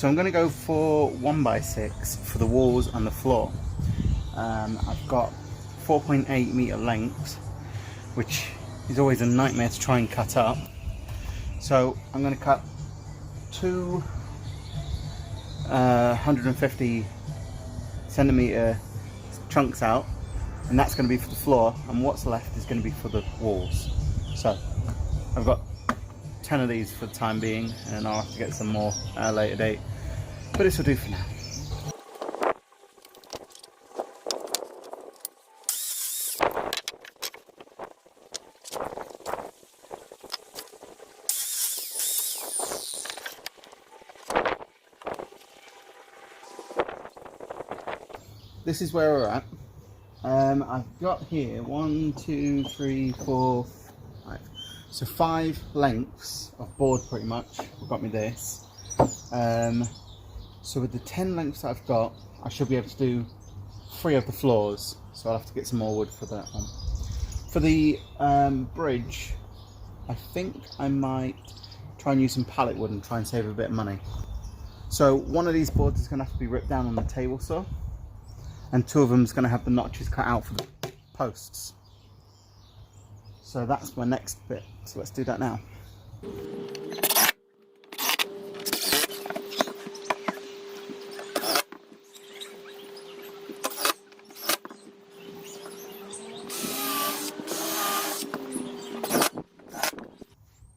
So I'm going to go for 1x6 for the walls and the floor. I've got 4.8 meter lengths, which is always a nightmare to try and cut up. So I'm going to cut two 150 centimeter chunks out, and that's going to be for the floor, and what's left is going to be for the walls. So I've got 10 of these for the time being, and I'll have to get some more at a later date, but this will do for now. This is where we're at. I've got here 1, 2, 3, 4, 5. So 5 lengths of board pretty much. I've got me this. So with the 10 lengths I've got, I should be able to do 3 of the floors. So I'll have to get some more wood for that one. For the bridge, I think I might try and use some pallet wood and try and save a bit of money. So one of these boards is going to have to be ripped down on the table saw, and 2 of them is going to have the notches cut out for the posts. So that's my next bit, so let's do that now.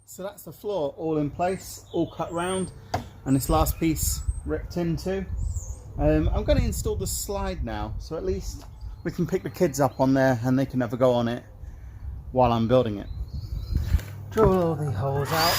So that's the floor all in place, all cut round, and this last piece ripped into. I'm going to install the slide now, so at least we can pick the kids up on there and they can have a go on it while I'm building it. Drill all the holes out.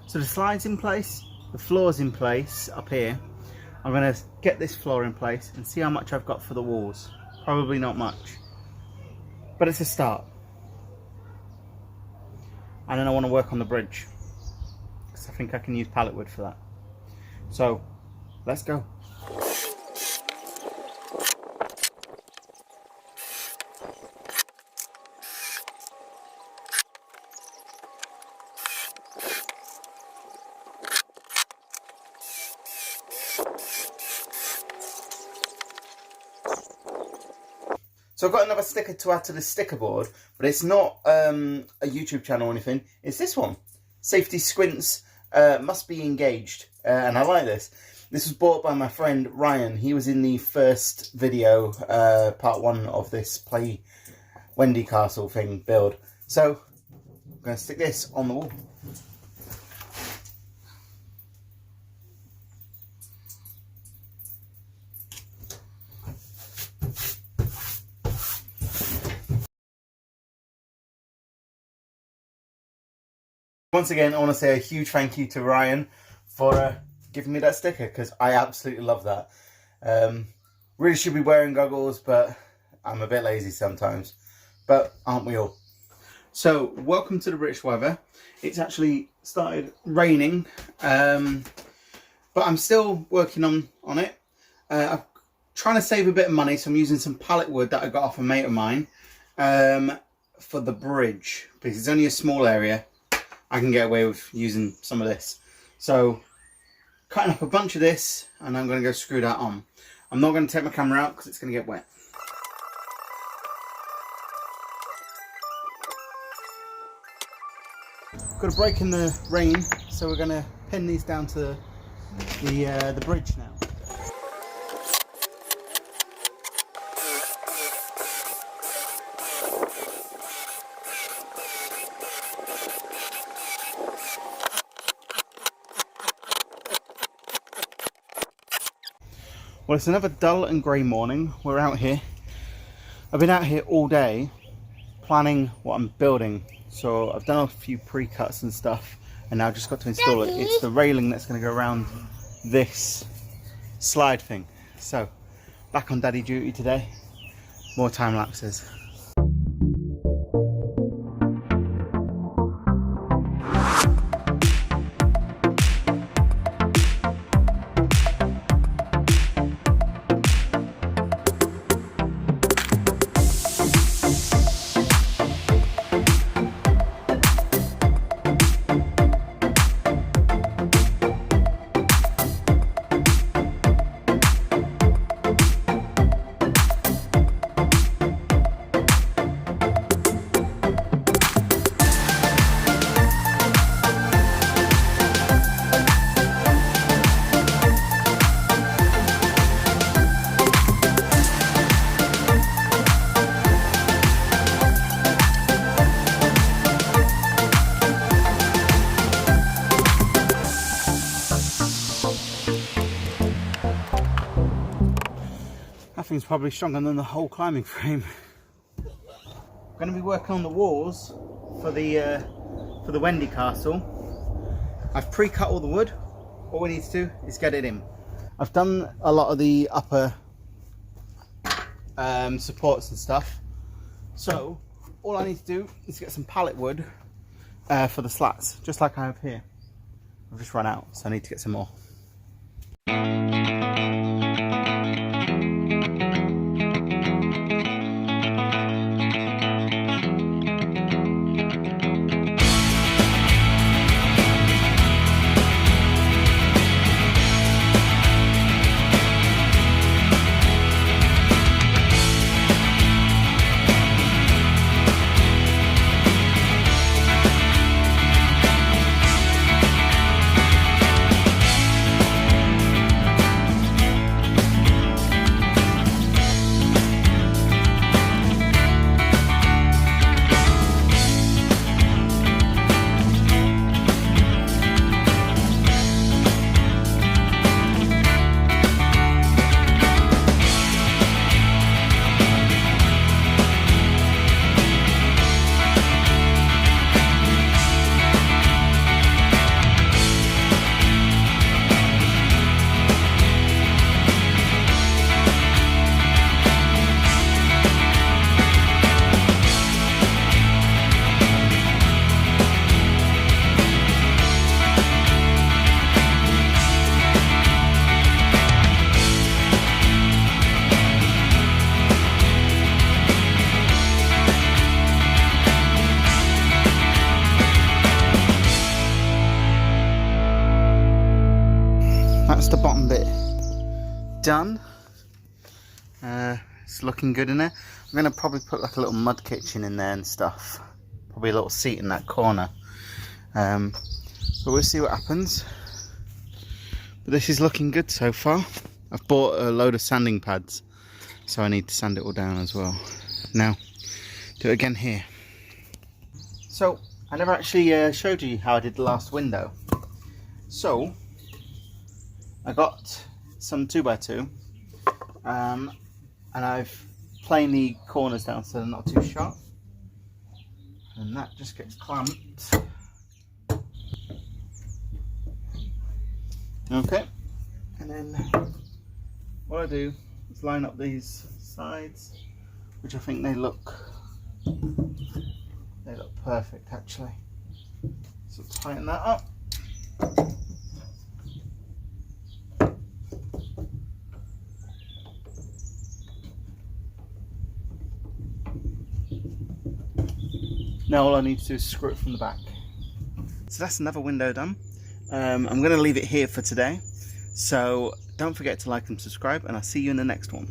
So the slide's in place, the floor's in place up here. I'm going to get this floor in place and see how much I've got for the walls. Probably not much, but it's a start. And then I want to work on the bridge, because I think I can use pallet wood for that. So let's go. So I've got another sticker to add to the sticker board, but it's not a YouTube channel or anything. It's this one. Safety squints must be engaged. And I like this. This was bought by my friend Ryan. He was in the first video, part 1 of this play Wendy castle thing build. So I'm going to stick this on the wall. Once again, I want to say a huge thank you to Ryan for giving me that sticker, because I absolutely love that. Really should be wearing goggles, but I'm a bit lazy sometimes. But aren't we all? So, welcome to the British weather. It's actually started raining, but I'm still working on it. I'm trying to save a bit of money, so I'm using some pallet wood that I got off a mate of mine for the bridge, because it's only a small area. I can get away with using some of this. So, cutting up a bunch of this, and I'm going to go screw that on. I'm not going to take my camera out because it's going to get wet. Got a break in the rain, so we're going to pin these down to the bridge now. Well, it's another dull and grey morning. We're out here. I've been out here all day planning what I'm building. So I've done a few pre-cuts and stuff, and now I've just got to install it. It's the railing that's going to go around this slide thing. So back on daddy duty today. More time lapses. thing's probably stronger than the whole climbing frame. I'm going to be working on the walls for the Wendy castle. I've pre-cut all the wood. All we need to do is get it in. I've done a lot of the upper supports and stuff. So all I need to do is get some pallet wood for the slats, just like I have here. I've just run out, so I need to get some more. That's the bottom bit done. It's looking good in there. I'm going to probably put like a little mud kitchen in there and stuff. Probably a little seat in that corner. But we'll see what happens. But this is looking good so far. I've bought a load of sanding pads, so I need to sand it all down as well. Now, do it again here. So, I never actually showed you how I did the last window. So, I got some 2x2 and I've planed the corners down so they're not too sharp, and that just gets clamped. Okay, and then what I do is line up these sides, which I think they look perfect actually. So tighten that up. Now all I need to do is screw it from the back. So that's another window done. I'm going to leave it here for today. So don't forget to like and subscribe, and I'll see you in the next one.